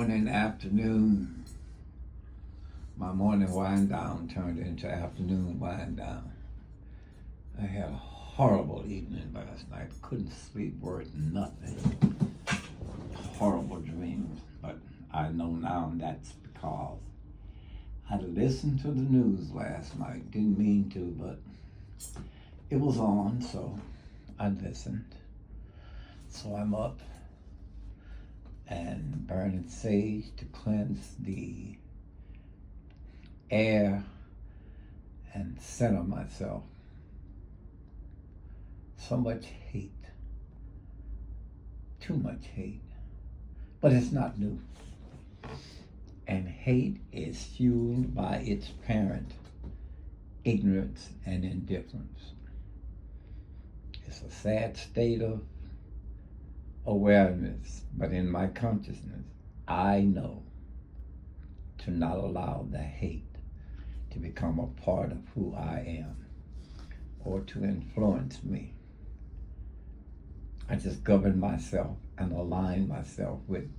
morning, afternoon. My morning wind down turned into afternoon wind down. I had a horrible evening last night. Couldn't sleep worth nothing. Horrible dreams. But I know now that's because I listened to the news last night. Didn't mean to, but it was on, so I listened. So I'm up and burning sage to cleanse the air and center myself. So much hate, too much hate, but it's not new. And hate is fueled by its parent, ignorance and indifference. It's a sad state of awareness, but in my consciousness, I know to not allow the hate to become a part of who I am or to influence me. I just govern myself and align myself with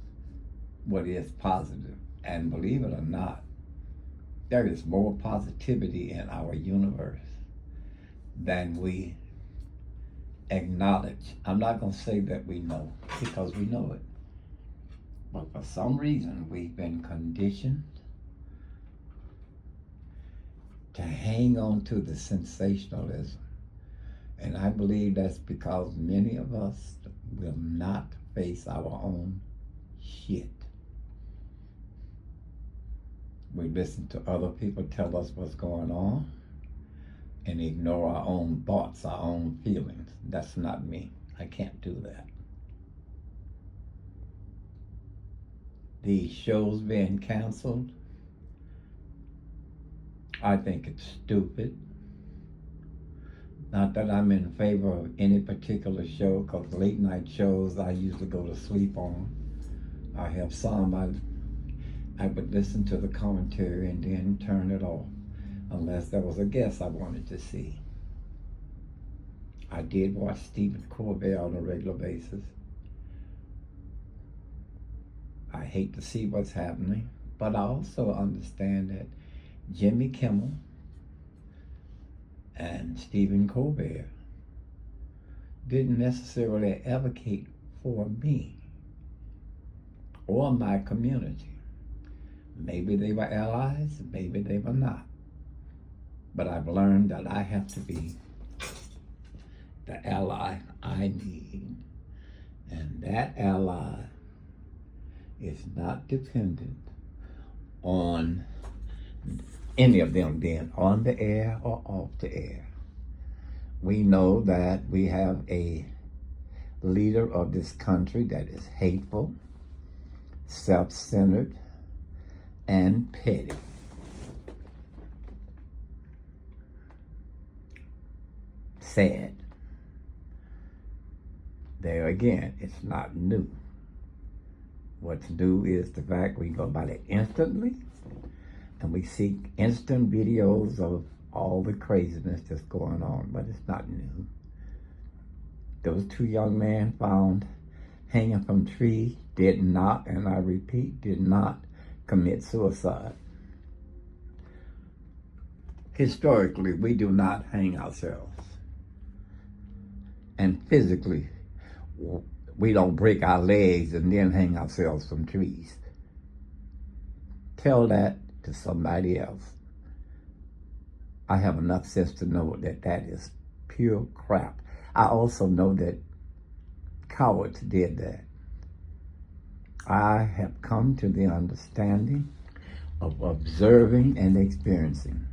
what is positive. And believe it or not, there is more positivity in our universe than we acknowledge. I'm not going to say that we know, because we know it. But for some reason, we've been conditioned to hang on to the sensationalism. And I believe that's because many of us will not face our own shit. We listen to other people tell us what's going on and ignore our own thoughts, our own feelings. That's not me. I can't do that. These shows being canceled, I think it's stupid. Not that I'm in favor of any particular show, because late night shows I usually go to sleep on. I have some I would listen to the commentary and then turn it off, unless there was a guest I wanted to see. I did watch Stephen Colbert on a regular basis. I hate to see what's happening, but I also understand that Jimmy Kimmel and Stephen Colbert didn't necessarily advocate for me or my community. Maybe they were allies, maybe they were not. But I've learned that I have to be the ally I need. And that ally is not dependent on any of them being on the air or off the air. We know that we have a leader of this country that is hateful, self-centered, and petty. Sad. There again, it's not new. What's new is the fact we go about it instantly, and we see instant videos of all the craziness that's going on, but it's not new. Those two young men found hanging from trees did not, and I repeat, did not commit suicide. Historically, we do not hang ourselves. And physically, we don't break our legs and then hang ourselves from trees. Tell that to somebody else. I have enough sense to know that that is pure crap. I also know that cowards did that. I have come to the understanding of observing and experiencing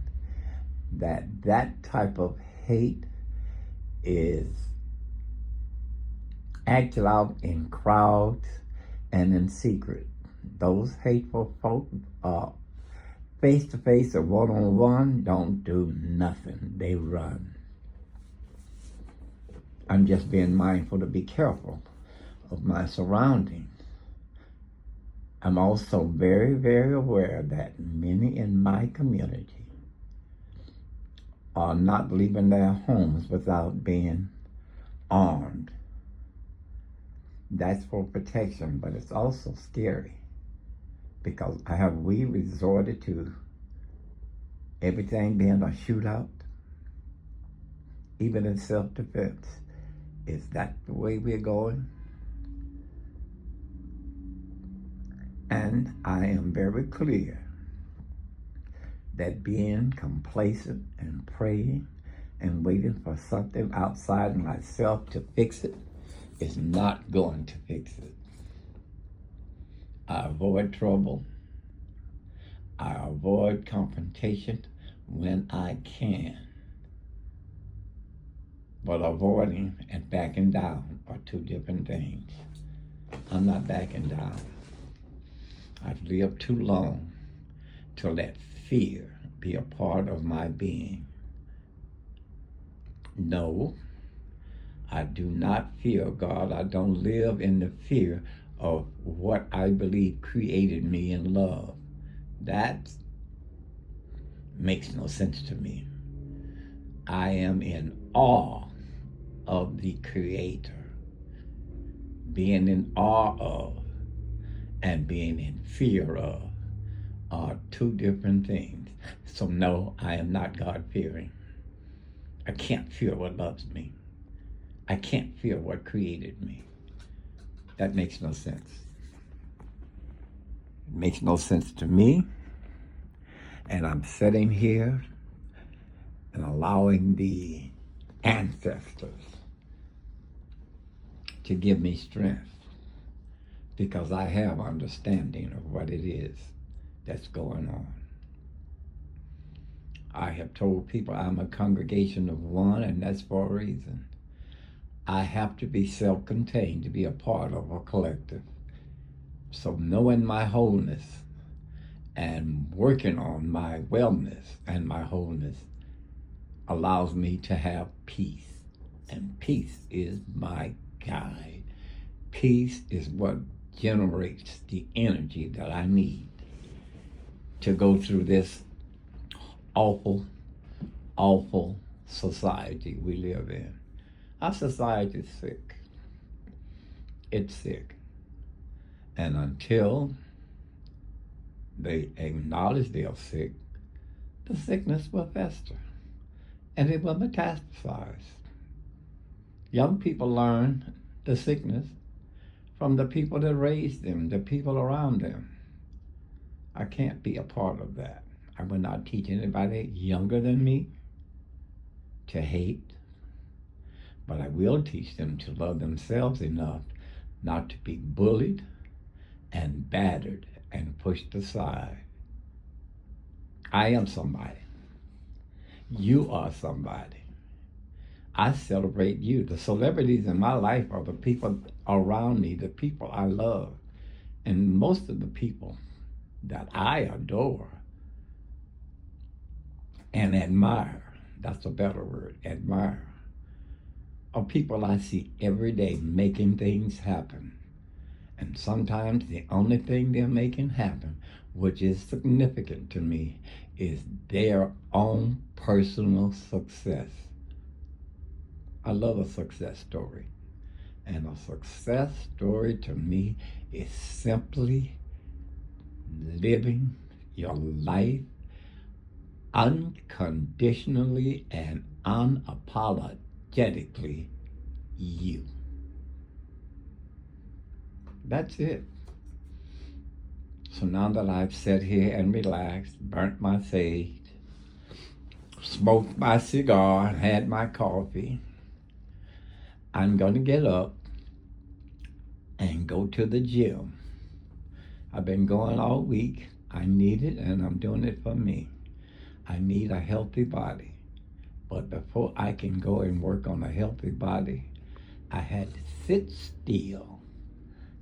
that that type of hate is acted out in crowds and in secret. Those hateful folk, face-to-face or one-on-one, don't do nothing. They run. I'm just being mindful to be careful of my surroundings. I'm also very, very aware that many in my community are not leaving their homes without being armed. That's for protection, but it's also scary. Because have we resorted to everything being a shootout, even in self-defense? Is that the way we're going? And I am very clear that being complacent and praying and waiting for something outside myself to fix it is not going to fix it. I avoid trouble. I avoid confrontation when I can. But avoiding and backing down are two different things. I'm not backing down. I've lived too long to let fear be a part of my being. No, I do not fear God. I don't live in the fear of what I believe created me in love. That makes no sense to me. I am in awe of the Creator. Being in awe of and being in fear of are two different things. So no, I am not God-fearing. I can't fear what loves me. I can't fear what created me. That makes no sense. It makes no sense to me. And I'm sitting here and allowing the ancestors to give me strength because I have understanding of what it is that's going on. I have told people I'm a congregation of one, and that's for a reason. I have to be self-contained to be a part of a collective. So knowing my wholeness and working on my wellness and my wholeness allows me to have peace. And peace is my guide. Peace is what generates the energy that I need to go through this awful, awful society we live in. Our society is sick. It's sick. And until they acknowledge they're sick, the sickness will fester and it will metastasize. Young people learn the sickness from the people that raised them, the people around them. I can't be a part of that. I will not teach anybody younger than me to hate, but I will teach them to love themselves enough not to be bullied and battered and pushed aside. I am somebody. You are somebody. I celebrate you. The celebrities in my life are the people around me, the people I love. And most of the people that I adore and admire, that's a better word, admire, are people I see every day making things happen. And sometimes the only thing they're making happen, which is significant to me, is their own personal success. I love a success story. And a success story to me is simply living your life unconditionally and unapologetically you. That's it. So now that I've sat here and relaxed, burnt my sage, smoked my cigar, and had my coffee, I'm going to get up and go to the gym. I've been going all week. I need it, and I'm doing it for me. I need a healthy body. But before I can go and work on a healthy body, I had to sit still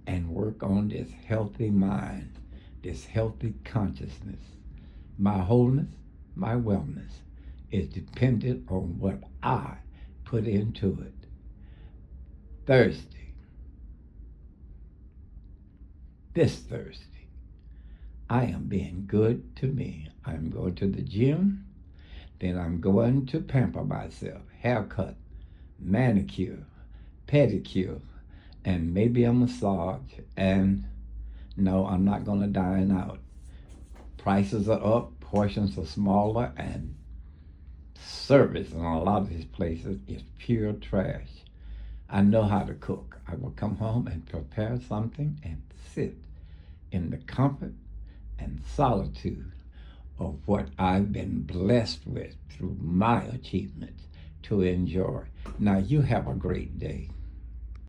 and work on this healthy mind, this healthy consciousness. My wholeness, my wellness is dependent on what I put into it. This Thursday, I am being good to me. I'm going to the gym, then I'm going to pamper myself, haircut, manicure, pedicure, and maybe a massage, and No, I'm not going to dine out. Prices are up, portions are smaller, and service in a lot of these places is pure trash. I know how to cook. I will come home and prepare something and sit in the comfort and solitude of what I've been blessed with through my achievements to enjoy. Now, you have a great day.